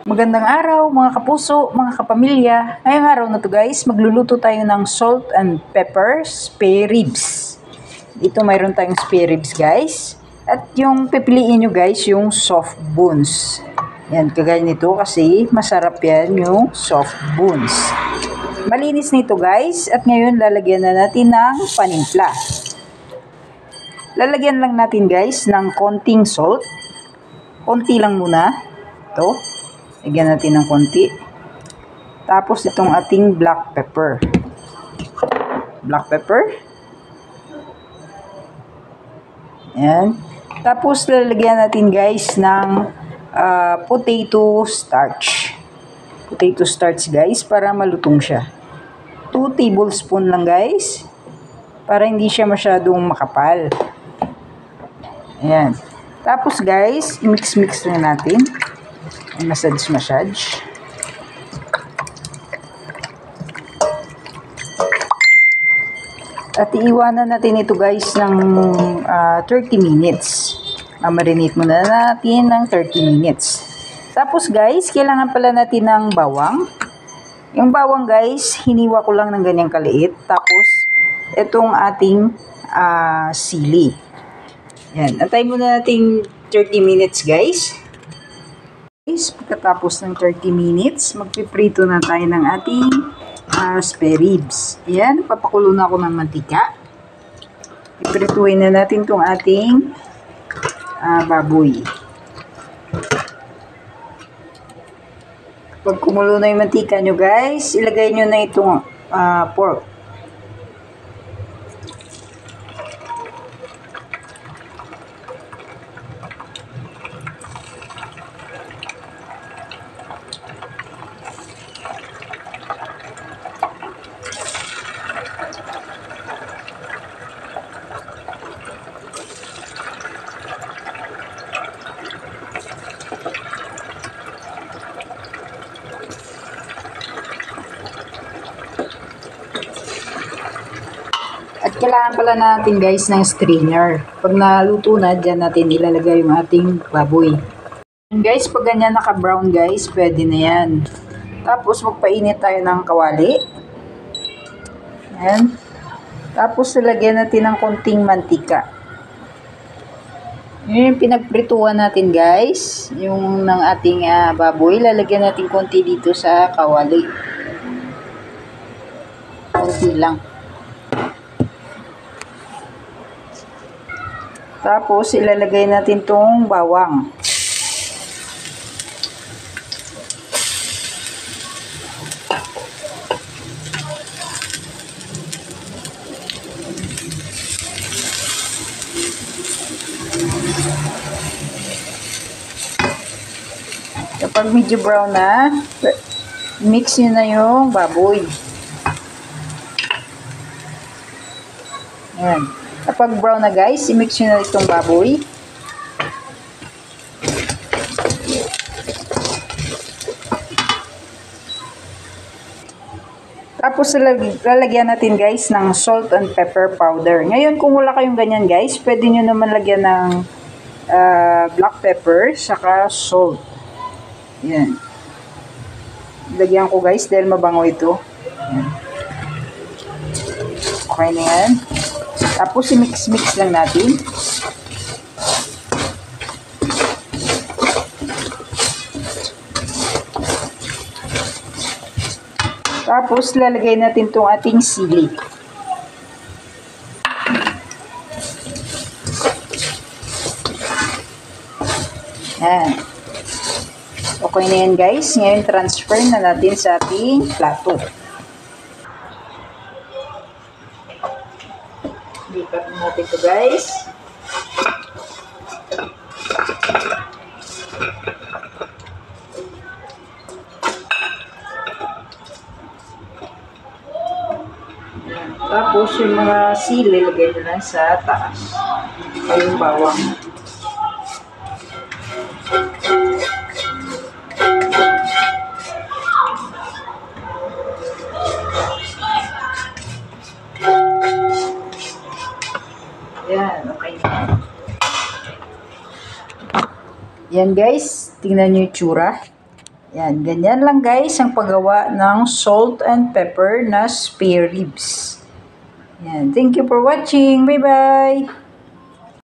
Magandang araw mga kapuso, mga kapamilya. Ngayong araw na to guys, magluluto tayo ng salt and pepper spare ribs. Dito mayroon tayong spare ribs guys. At yung pipiliin nyo guys, yung soft bones. Yan, kagaya nito kasi masarap yan yung soft bones. Malinis nito guys, at ngayon lalagyan na natin ng panimpla. Lalagyan lang natin guys ng konting salt. Konti lang muna. Ito. Lagyan natin ng konti. Tapos itong ating black pepper. Black pepper. Ayan. Tapos lalagyan natin guys ng potato starch. Potato starch guys para malutong siya. 2 tablespoon lang guys. Para hindi siya masyadong makapal. Ayan. Tapos guys, i-mix-mix lang natin. Massage. At iiwanan natin ito guys ng 30 minutes. Marinate muna natin ng 30 minutes. Tapos guys, kailangan pala natin ng bawang. Yung bawang guys, hiniwa ko lang ng ganyang kaliit. Tapos, itong ating sili. Yan. Antayin muna natin 30 minutes guys. Pagkatapos ng 30 minutes, magpiprito na tayo ng ating spare ribs. Ayan, papakulo na ako ng mantika. Iprituin na natin itong ating baboy. Pag kumulo na yung mantika nyo guys, ilagay nyo na itong pork. At kailangan pala natin guys ng strainer. Pag naluto na, dyan natin ilalagay yung ating baboy. And guys, pag ganyan naka-brown guys, pwede na yan. Tapos magpainit tayo ng kawali. Ayan. Tapos lalagyan natin ng konting mantika. Yun yung pinagprituan natin guys. Yung ng ating baboy, lalagyan natin konti dito sa kawali. Konti lang. Tapos, ilalagay natin tong bawang. Kapag medyo brown na, mix nyo na yung baboy. Ayan. Kapag brown na guys, i-mix nyo na itong baboy. Tapos lalagyan natin guys ng salt and pepper powder. Ngayon kung wala kayong ganyan guys, pwede nyo naman lagyan ng black pepper saka salt. Yan. Lagyan ko guys dahil mabango ito. Yan. Okay na yan. Tapos i-mix-mix lang natin. Tapos lalagay natin itong ating sili. Yan. Okay na yan guys. Ngayon transfer na natin sa ating plato. Lipat natin ito guys. Tapos yung mga sili, lagay na lang sa taas. Ay yung bawang. Yan, okay na. Yan guys, tingnan nyo yung tsura. Yan, ganyan lang guys ang paggawa ng salt and pepper na spare ribs. Yan, thank you for watching. Bye-bye!